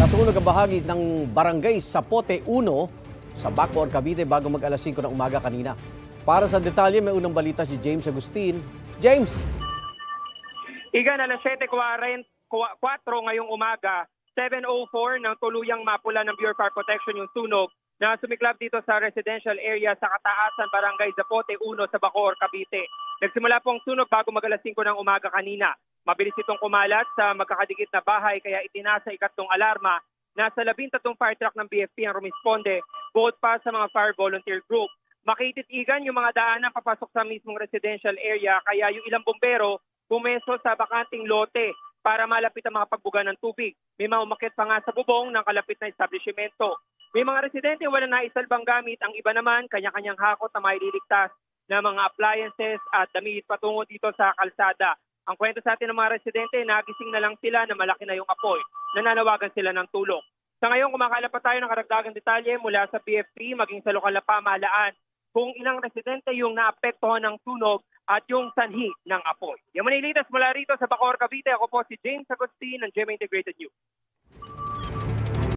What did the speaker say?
Nasunog ang bahagi ng barangay Sapote 1 sa Bacoor, Cavite bago mag-alas 5 ng umaga kanina. Para sa detalye, may unang balita si James Agustin. James! Igan, alas 7:44 ngayong umaga, 7:04 nang tuluyang mapula ng Bureau of Fire Protection yung sunog na sumiklab dito sa residential area sa Kataasan, Barangay Zapote 1 sa Bacoor, Cavite. Nagsimula pong sunog bago mag-alas 5 ng umaga kanina. Mabilis itong kumalat sa magkakadikit na bahay kaya itinasa ikatlong alarma. Nasa 13 fire truck ng BFP ang rumisponde, bukod pa sa mga fire volunteer group. Makititigan yung mga daanan papasok sa mismong residential area kaya yung ilang bombero pumeso sa bakanting lote para malapit ang mga pagbuga ng tubig. May mga umakyat pa nga sa bubong ng kalapit na establishmento. May mga residente walang naisalbang gamit, ang iba naman kanya-kanyang hakot na maililigtas na mga appliances at damit patungo dito sa kalsada. Ang kwento sa atin ng mga residente, nagising na lang sila na malaki na yung apoy. Nananawagan sila ng tulong. Sa ngayon, kumakala pa tayo ng karagdagang detalye mula sa PFP maging sa lokal na pamahalaan kung ilang residente yung naapektuhan ng sunog at yung sanhi ng apoy. Yung manilitas mula rito sa Bacoor, Cavite, ako po si James Agustin ng GMA Integrated News.